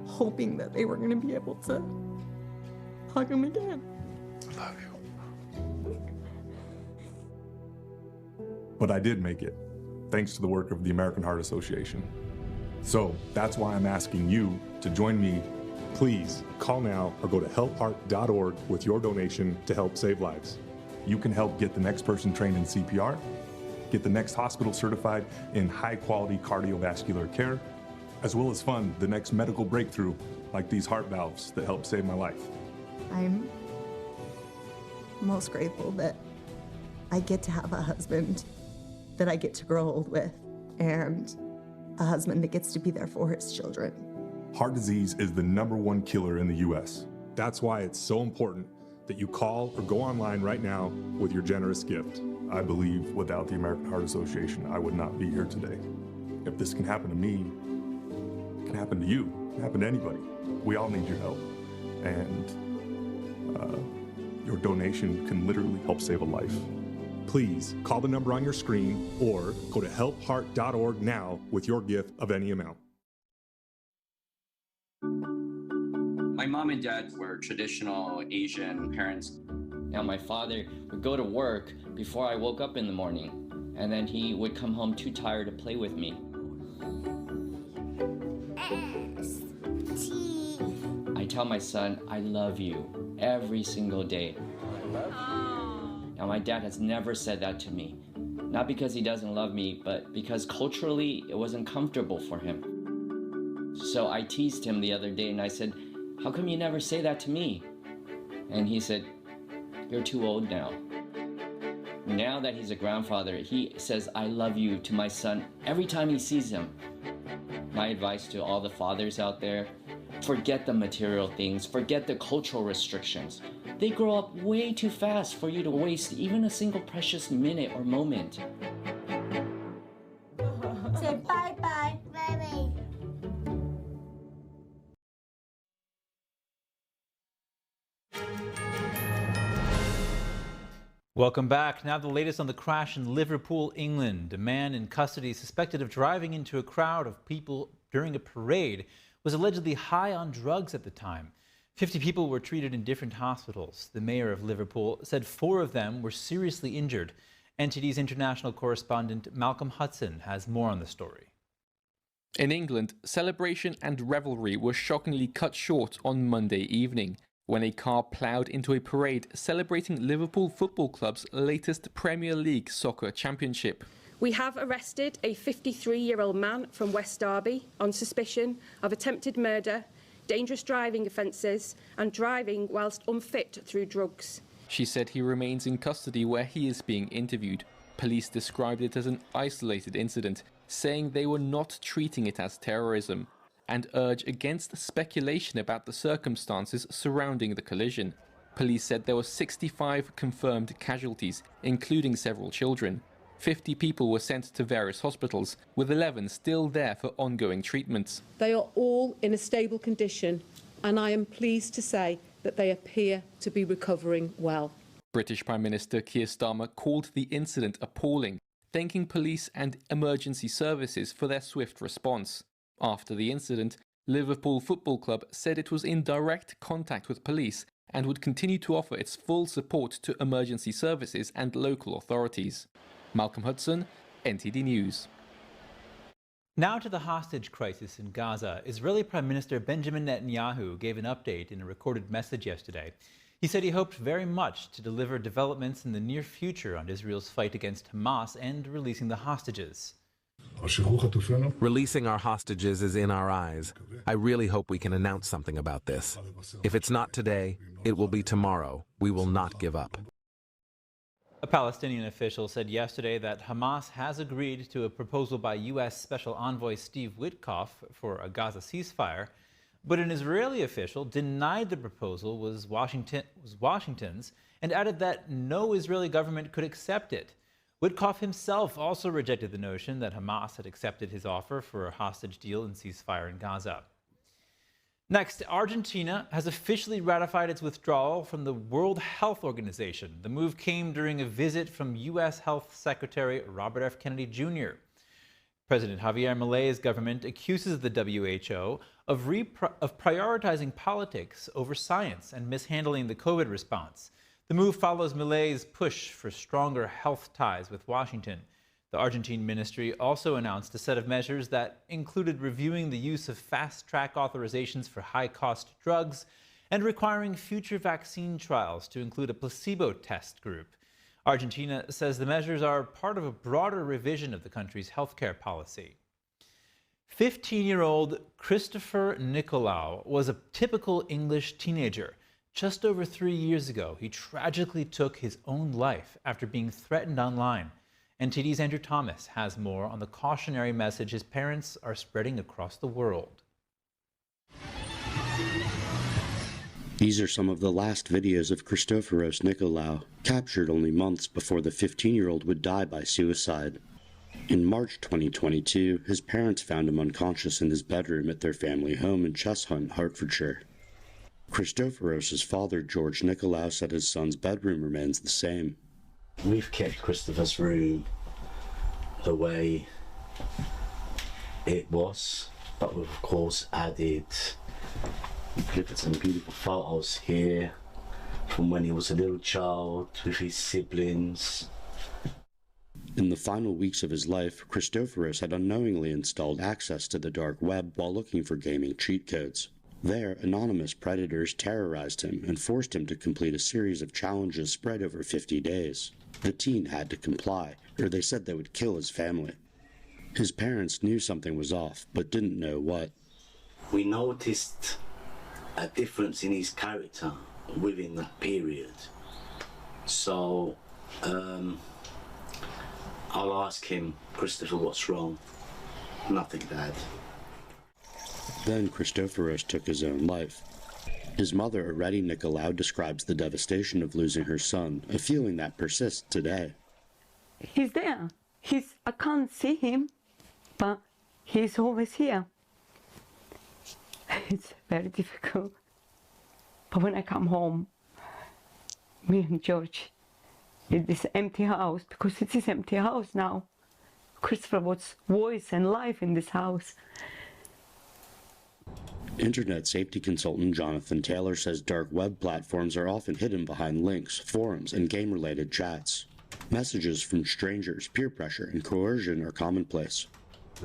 hoping that they were going to be able to hug him again. Love you. But I did make it, thanks to the work of the American Heart Association. So that's why I'm asking you to join me. Please call now or go to helpheart.org with your donation to help save lives. You can help get the next person trained in CPR, get the next hospital certified in high-quality cardiovascular care, as well as fund the next medical breakthrough like these heart valves that help save my life. I'm most grateful that I get to have a husband that I get to grow old with, and a husband that gets to be there for his children. Heart disease is the #1 killer in the U.S. That's why it's so important that you call or go online right now with your generous gift. I believe without the American Heart Association, I would not be here today. If this can happen to me, it can happen to you, it can happen to anybody. We all need your help. And your donation can literally help save a life. Please call the number on your screen or go to helpheart.org now with your gift of any amount. My mom and dad were traditional Asian parents. Now my father would go to work before I woke up in the morning, and then he would come home too tired to play with me. I tell my son, I love you every single day. Now my dad has never said that to me. Not because he doesn't love me, but because culturally it wasn't comfortable for him. So I teased him the other day and I said, how come you never say that to me? And he said, you're too old now. Now that he's a grandfather, he says, I love you to my son every time he sees him. My advice to all the fathers out there, forget the material things, forget the cultural restrictions. They grow up way too fast for you to waste even a single precious minute or moment. Say bye-bye. Bye-bye. Welcome back. Now the latest on the crash in Liverpool, England. A man in custody suspected of driving into a crowd of people during a parade was allegedly high on drugs at the time. 50 people were treated in different hospitals. The mayor of Liverpool said 4 of them were seriously injured. NTD's international correspondent Malcolm Hudson has more on the story. In England, celebration and revelry were shockingly cut short on Monday evening, when a car ploughed into a parade celebrating Liverpool Football Club's latest Premier League soccer championship. We have arrested a 53-year-old man from West Derby on suspicion of attempted murder, dangerous driving offences and driving whilst unfit through drugs. She said he remains in custody where he is being interviewed. Police described it as an isolated incident, saying they were not treating it as terrorism, and urge against speculation about the circumstances surrounding the collision. Police said there were 65 confirmed casualties, including several children. 50 people were sent to various hospitals, with 11 still there for ongoing treatments. They are all in a stable condition, and I am pleased to say that they appear to be recovering well. British Prime Minister Keir Starmer called the incident appalling, thanking police and emergency services for their swift response. After the incident, Liverpool Football Club said it was in direct contact with police and would continue to offer its full support to emergency services and local authorities. Malcolm Hudson, NTD News. Now to the hostage crisis in Gaza. Israeli Prime Minister Benjamin Netanyahu gave an update in a recorded message yesterday. He said he hoped very much to deliver developments in the near future on Israel's fight against Hamas and releasing the hostages. Releasing our hostages is in our eyes. I really hope we can announce something about this. If it's not today, it will be tomorrow. We will not give up. A Palestinian official said yesterday that Hamas has agreed to a proposal by U.S. Special Envoy Steve Witkoff for a Gaza ceasefire, but an Israeli official denied the proposal was Washington's and added that no Israeli government could accept it. Witkoff himself also rejected the notion that Hamas had accepted his offer for a hostage deal and ceasefire in Gaza. Next, Argentina has officially ratified its withdrawal from the World Health Organization. The move came during a visit from U.S. Health Secretary Robert F. Kennedy Jr. President Javier Milei's government accuses the WHO of prioritizing politics over science and mishandling the COVID response. The move follows Milei's push for stronger health ties with Washington. The Argentine ministry also announced a set of measures that included reviewing the use of fast-track authorizations for high-cost drugs and requiring future vaccine trials to include a placebo test group. Argentina says the measures are part of a broader revision of the country's healthcare policy. 15-year-old Christopher Nicolau was a typical English teenager. Just over 3 years ago, he tragically took his own life after being threatened online. NTD's Andrew Thomas has more on the cautionary message his parents are spreading across the world. These are some of the last videos of Christoforos Nicolau, captured only months before the 15-year-old would die by suicide. In March 2022, his parents found him unconscious in his bedroom at their family home in Cheshunt, Hertfordshire. Christoforos' father, George Nicolau, said his son's bedroom remains the same. We've kept Christopher's room the way it was, but we've of course added, look at some beautiful photos here from when he was a little child with his siblings. In the final weeks of his life, Christoforos had unknowingly installed access to the dark web while looking for gaming cheat codes. There, anonymous predators terrorized him and forced him to complete a series of challenges spread over 50 days. The teen had to comply, or they said they would kill his family. His parents knew something was off, but didn't know what. We noticed a difference in his character within that period. So, I'll ask him, Christopher, what's wrong? Nothing, Dad. Then Christoforos took his own life. His mother, Areti Nicolau, describes the devastation of losing her son, a feeling that persists today. He's there. I can't see him, but he's always here. It's very difficult. But when I come home, me and George, in this empty house, because it is empty house now. Christopher was voice and life in this house. Internet safety consultant Jonathan Taylor says dark web platforms are often hidden behind links, forums, and game-related chats. Messages from strangers, peer pressure, and coercion are commonplace.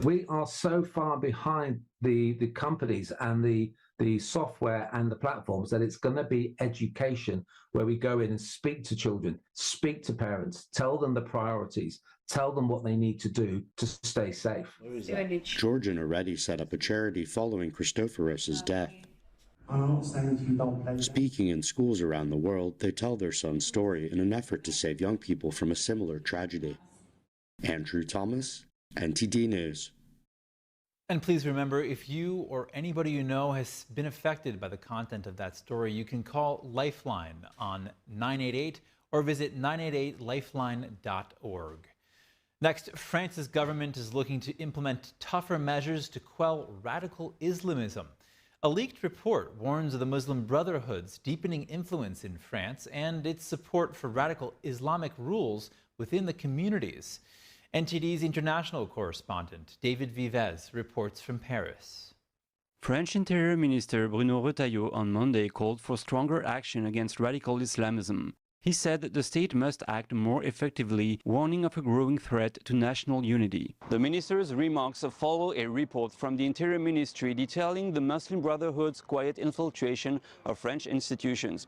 We are so far behind the companies and the software and the platforms that it's going to be education where we go in and speak to children, speak to parents, tell them the priorities, tell them what they need to do to stay safe. George and Areti set up a charity following Christoforos' death. Speaking in schools around the world, they tell their son's story in an effort to save young people from a similar tragedy. Andrew Thomas, NTD News. And please remember, if you or anybody you know has been affected by the content of that story, you can call Lifeline on 988 or visit 988lifeline.org. Next, France's government is looking to implement tougher measures to quell radical Islamism. A leaked report warns of the Muslim Brotherhood's deepening influence in France and its support for radical Islamic rules within the communities. NTD's international correspondent David Vivez reports from Paris. French Interior Minister Bruno Retailleau on Monday called for stronger action against radical Islamism. He said that the state must act more effectively, warning of a growing threat to national unity. The minister's remarks follow a report from the Interior Ministry detailing the Muslim Brotherhood's quiet infiltration of French institutions.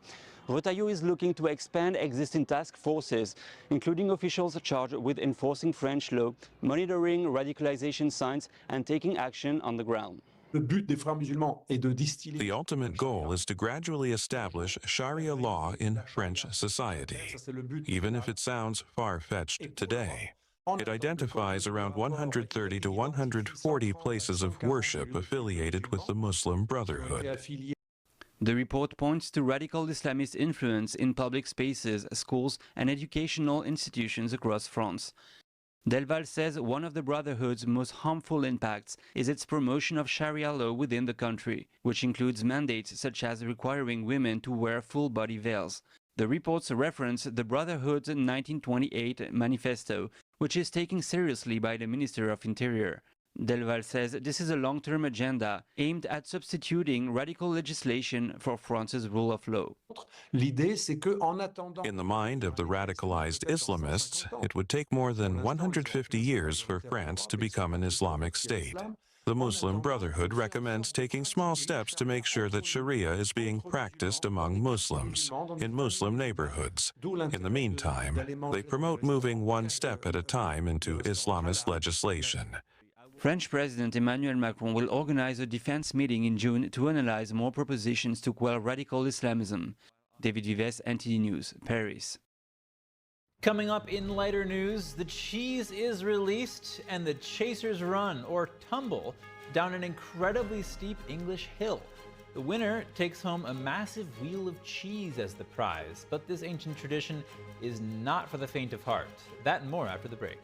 Retailleau is looking to expand existing task forces, including officials charged with enforcing French law, monitoring radicalization signs, and taking action on the ground. The ultimate goal is to gradually establish Sharia law in French society, even if it sounds far-fetched today. It identifies around 130 to 140 places of worship affiliated with the Muslim Brotherhood. The report points to radical Islamist influence in public spaces, schools, and educational institutions across France. Delval says one of the Brotherhood's most harmful impacts is its promotion of Sharia law within the country, which includes mandates such as requiring women to wear full-body veils. The reports reference the Brotherhood's 1928 manifesto, which is taken seriously by the Minister of Interior. Delval says this is a long-term agenda aimed at substituting radical legislation for France's rule of law. In the mind of the radicalized Islamists, it would take more than 150 years for France to become an Islamic state. The Muslim Brotherhood recommends taking small steps to make sure that Sharia is being practiced among Muslims in Muslim neighborhoods. In the meantime, they promote moving one step at a time into Islamist legislation. French President Emmanuel Macron will organize a defense meeting in June to analyze more propositions to quell radical Islamism. David Vives, NTD News, Paris. Coming up in lighter news, the cheese is released and the chasers run or tumble down an incredibly steep English hill. The winner takes home a massive wheel of cheese as the prize, but this ancient tradition is not for the faint of heart. That and more after the break.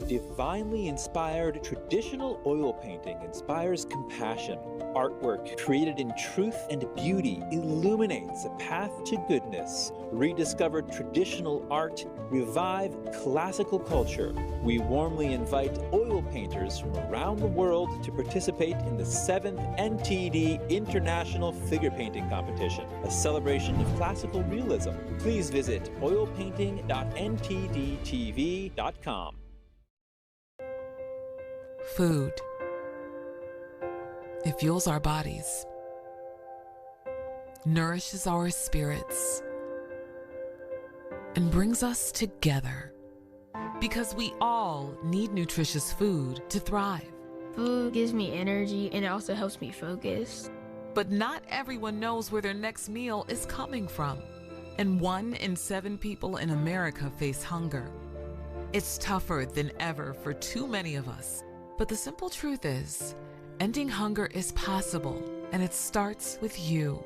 Divinely inspired traditional oil painting inspires compassion. Artwork created in truth and beauty illuminates a path to goodness. Rediscover traditional art, revive classical culture. We warmly invite oil painters from around the world to participate in the 7th NTD International Figure Painting Competition, a celebration of classical realism. Please visit oilpainting.ntdtv.com. Food. It fuels our bodies, nourishes our spirits, and brings us together. Because we all need nutritious food to thrive. Food gives me energy and it also helps me focus. But not everyone knows where their next meal is coming from. And 1 in 7 people in America face hunger. It's tougher than ever for too many of us. But the simple truth is, ending hunger is possible, and it starts with you.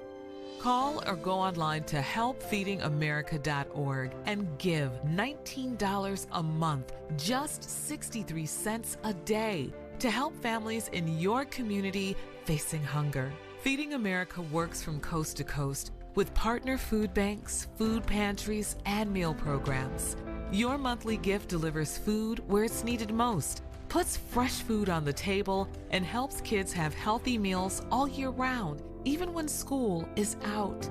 Call or go online to helpfeedingamerica.org and give $19 a month, just 63 cents a day, to help families in your community facing hunger. Feeding America works from coast to coast with partner food banks, food pantries, and meal programs. Your monthly gift delivers food where it's needed most, puts fresh food on the table, and helps kids have healthy meals all year round, even when school is out.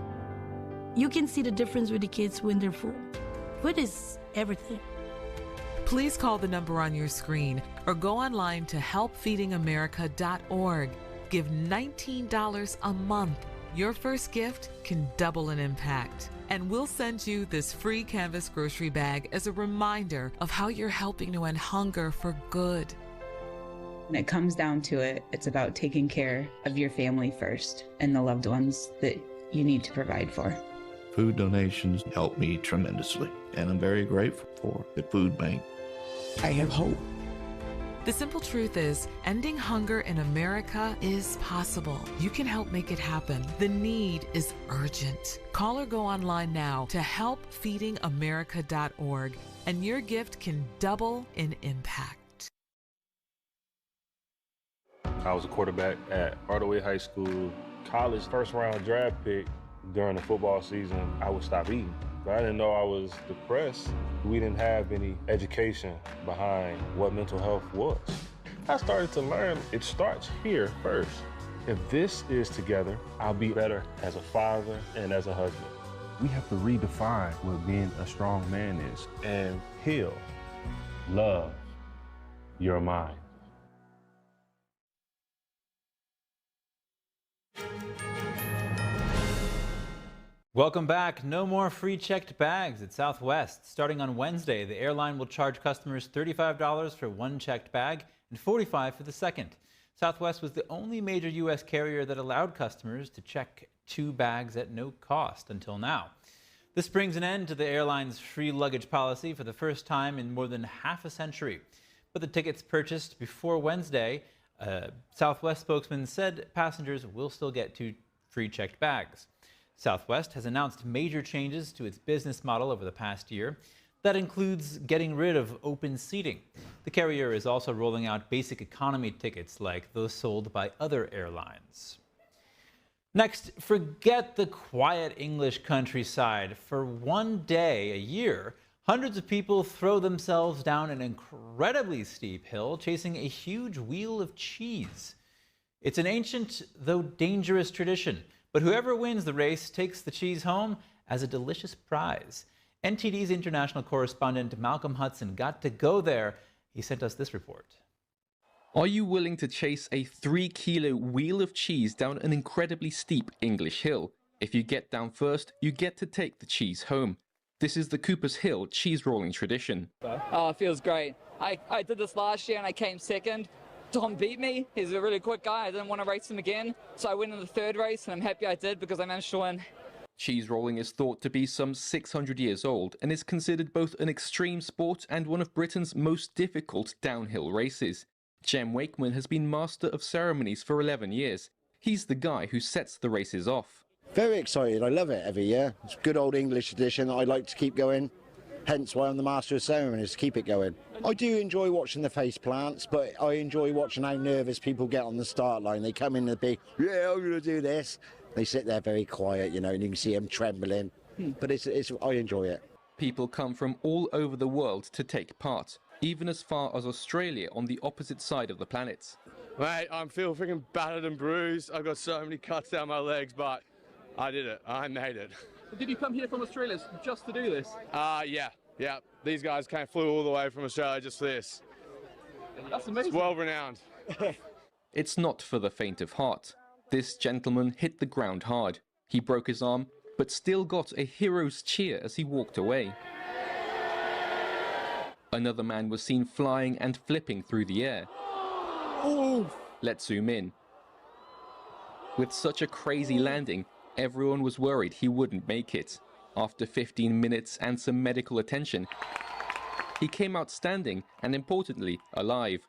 You can see the difference with the kids when they're full. Food is everything. Please call the number on your screen or go online to helpfeedingamerica.org. Give $19 a month. Your first gift can double in impact. And we'll send you this free canvas grocery bag as a reminder of how you're helping to end hunger for good. When it comes down to it, it's about taking care of your family first and the loved ones that you need to provide for. Food donations help me tremendously, and I'm very grateful for the food bank. I have hope. The simple truth is, ending hunger in America is possible. You can help make it happen. The need is urgent. Call or go online now to helpfeedingamerica.org, and your gift can double in impact. I was a quarterback at Hardaway High School. College first-round draft pick. During the football season, I would stop eating. But I didn't know I was depressed. We didn't have any education behind what mental health was. I started to learn it starts here first. If this is together, I'll be better as a father and as a husband. We have to redefine what being a strong man is and heal, love your mind. Welcome back. No more free checked bags at Southwest. Starting on Wednesday, the airline will charge customers $35 for one checked bag and $45 for the second. Southwest was the only major U.S. carrier that allowed customers to check 2 bags at no cost until now. This brings an end to the airline's free luggage policy for the first time in more than half a century. But the tickets purchased before Wednesday, Southwest spokesman said passengers will still get 2 free checked bags. Southwest has announced major changes to its business model over the past year. That includes getting rid of open seating. The carrier is also rolling out basic economy tickets like those sold by other airlines. Next, forget the quiet English countryside. For one day a year, Hundreds of people throw themselves down an incredibly steep hill, chasing a huge wheel of cheese. It's an ancient, though dangerous tradition, but whoever wins the race takes the cheese home as a delicious prize. NTD's international correspondent Malcolm Hudson got to go there. He sent us this report. Are you willing to chase a 3-kilo wheel of cheese down an incredibly steep English hill? If you get down first, you get to take the cheese home. This is the Cooper's Hill cheese rolling tradition. Oh, it feels great. I did this last year and I came second. Tom beat me. He's a really quick guy. I didn't want to race him again. So I went in the third race and I'm happy I did because I managed to win. Cheese rolling is thought to be some 600 years old and is considered both an extreme sport and one of Britain's most difficult downhill races. Jem Wakeman has been master of ceremonies for 11 years. He's the guy who sets the races off. Very excited. I love it every year. It's a good old English tradition that I like to keep going. Hence why I'm the master of ceremonies, to keep it going. I do enjoy watching the face plants, but I enjoy watching how nervous people get on the start line. They come in the big, yeah, I'm going to do this. They sit there very quiet, you know, and you can see them trembling. But I enjoy it. People come from all over the world to take part, even as far as Australia on the opposite side of the planet. Mate, I feel freaking battered and bruised. I've got so many cuts down my legs, but I did it. I made it. Did you come here from Australia just to do this? Yeah. These guys flew all the way from Australia just for this. That's amazing. It's well renowned. It's not for the faint of heart. This gentleman hit the ground hard. He broke his arm, but still got a hero's cheer as he walked away. Another man was seen flying and flipping through the air. Ooh. Let's zoom in. With such a crazy landing, everyone was worried he wouldn't make it. After 15 minutes and some medical attention, he came out standing and, importantly, alive.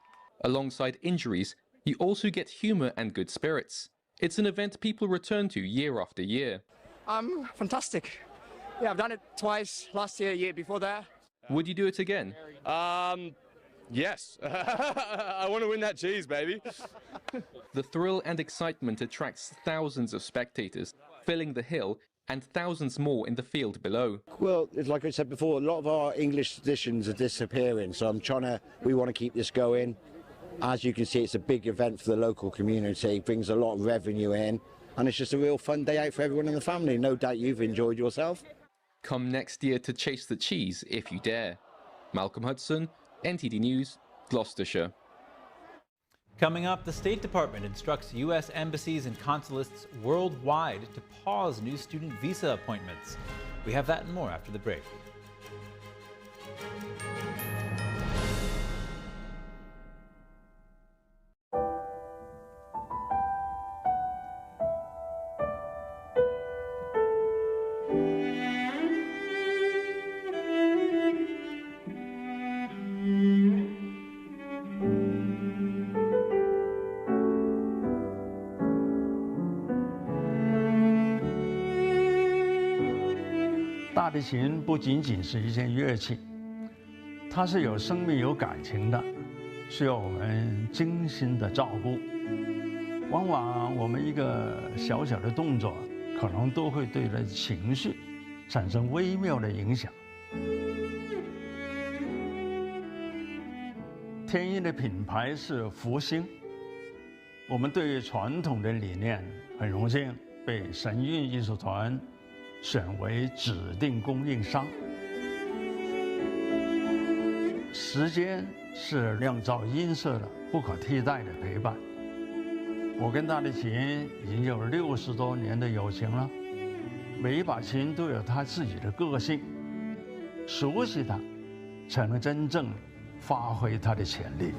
Alongside injuries, you also get humor and good spirits. It's an event people return to year after year. Fantastic. Yeah, I've done it twice, last year, year before that. Would you do it again? Yes. I want to win that cheese, baby. The thrill and excitement attracts thousands of spectators, filling the hill, and thousands more in the field below. Well, like I said before, a lot of our English traditions are disappearing, so we want to keep this going. As you can see, it's a big event for the local community. It brings a lot of revenue in, and it's just a real fun day out for everyone in the family. No doubt you've enjoyed yourself. Come next year to chase the cheese if you dare. Malcolm Hudson, NTD News, Gloucestershire. Coming up, the State Department instructs U.S. embassies and consulates worldwide to pause new student visa appointments. We have that and more after the break.大提琴不仅仅是一件乐器，它是有生命、有感情的，需要我们精心的照顾。往往我们一个小小的动作，可能都会对人情绪产生微妙的影响。天音的品牌是福星，我们对于传统的理念很荣幸被神韵艺术团选为指定供应商。时间是酿造音色的不可替代的陪伴。我跟大提琴已经有60多年的友情了，每一把琴都有它自己的个性，熟悉它，才能真正发挥它的潜力。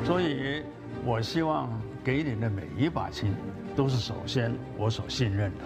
所以，我希望给你的每一把琴，都是首先我所信任的。